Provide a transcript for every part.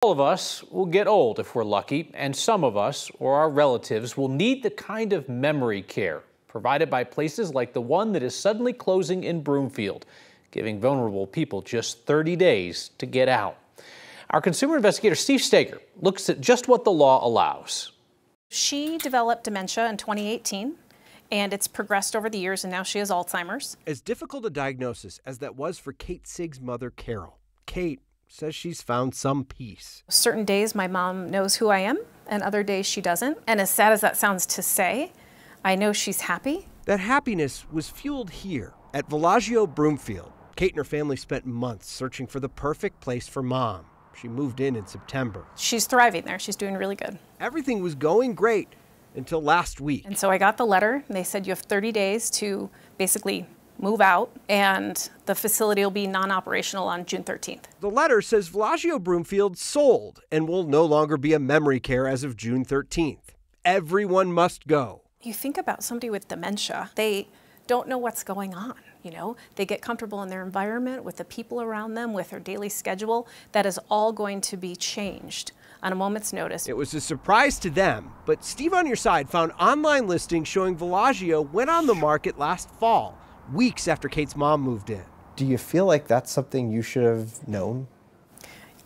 All of us will get old if we're lucky, and some of us or our relatives will need the kind of memory care provided by places like the one that is suddenly closing in Broomfield, giving vulnerable people just 30 days to get out. Our consumer investigator Steve Steger looks at just what the law allows. She developed dementia in 2018, and it's progressed over the years, and now she has Alzheimer's. As difficult a diagnosis as that was for Kate Sig's mother, Carol, Kate says she's found some peace. Certain days my mom knows who I am, and other days she doesn't. And as sad as that sounds to say, I know she's happy. That happiness was fueled here at Villagio Broomfield. Kate and her family spent months searching for the perfect place for Mom. She moved in September. She's thriving there. She's doing really good. Everything was going great until last week. And so I got the letter, and they said you have 30 days to basically move out, and the facility will be non-operational on June 13th. The letter says Villagio Broomfield sold and will no longer be a memory care as of June 13th. Everyone must go. You think about somebody with dementia, they don't know what's going on, you know? They get comfortable in their environment, with the people around them, with their daily schedule. That is all going to be changed on a moment's notice. It was a surprise to them, but Steve on Your Side found online listings showing Villagio went on the market last fall, weeks after Kate's mom moved in. Do you feel like that's something you should have known?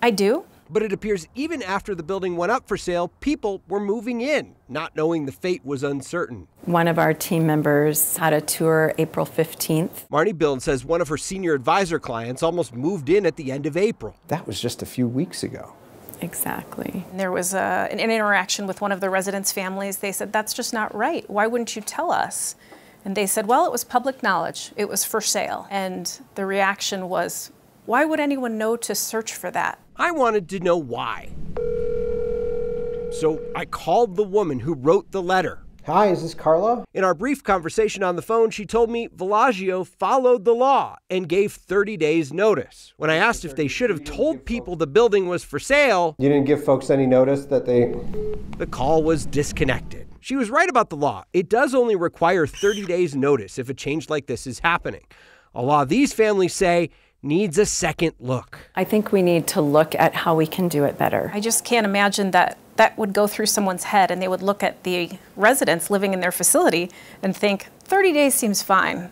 I do. But it appears even after the building went up for sale, people were moving in, not knowing the fate was uncertain. One of our team members had a tour April 15th. Marnie Billen says one of her senior advisor clients almost moved in at the end of April. That was just a few weeks ago. Exactly. There was an interaction with one of the residents' families. They said, that's just not right. Why wouldn't you tell us? And they said, well, it was public knowledge. It was for sale. And the reaction was, why would anyone know to search for that? I wanted to know why. So I called the woman who wrote the letter. Hi, is this Carla? In our brief conversation on the phone, she told me Villagio followed the law and gave 30 days notice. When I asked if they should have told people the building was for sale, You didn't give folks any notice that the call was disconnected. She was right about the law. It does only require 30 days notice if a change like this is happening. A law these families say needs a second look. I think we need to look at how we can do it better. I just can't imagine that would go through someone's head and they would look at the residents living in their facility and think 30 days seems fine.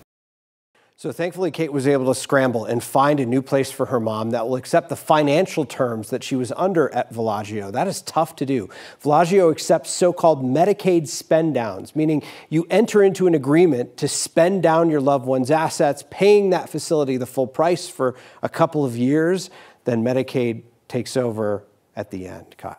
So thankfully, Kate was able to scramble and find a new place for her mom that will accept the financial terms that she was under at Villagio. That is tough to do. Villagio accepts so-called Medicaid spend downs, meaning you enter into an agreement to spend down your loved one's assets, paying that facility the full price for a couple of years. Then Medicaid takes over at the end, Kyle.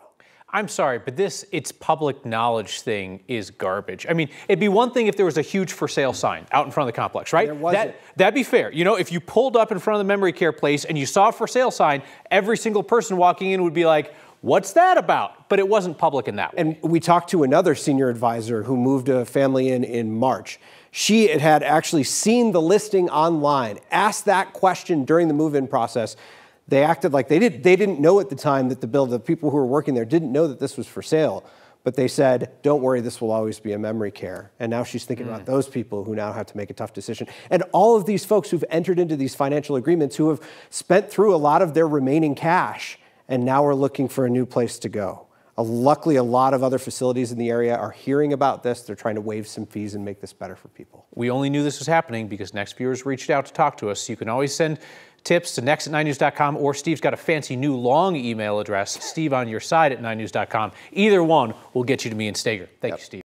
I'm sorry, but it's public knowledge thing is garbage. I mean, it'd be one thing if there was a huge for sale sign out in front of the complex, right? There wasn't. That'd be fair. You know, if you pulled up in front of the memory care place and you saw a for sale sign, every single person walking in would be like, what's that about? But it wasn't public in that way. And we talked to another senior advisor who moved a family in March. She had actually seen the listing online, asked that question during the move-in process. They acted like they didn't know at the time that the people who were working there didn't know that this was for sale. But they said, don't worry, this will always be a memory care. And now she's thinking about those people who now have to make a tough decision. And all of these folks who've entered into these financial agreements who have spent through a lot of their remaining cash and now are looking for a new place to go. Luckily, a lot of other facilities in the area are hearing about this. They're trying to waive some fees and make this better for people. We only knew this was happening because Next viewers reached out to talk to us. So you can always send tips to next@9news.com, or Steve's got a fancy new long email address, steveonyourside@9news.com. Either one will get you to me and Steger. Thank you, Steve.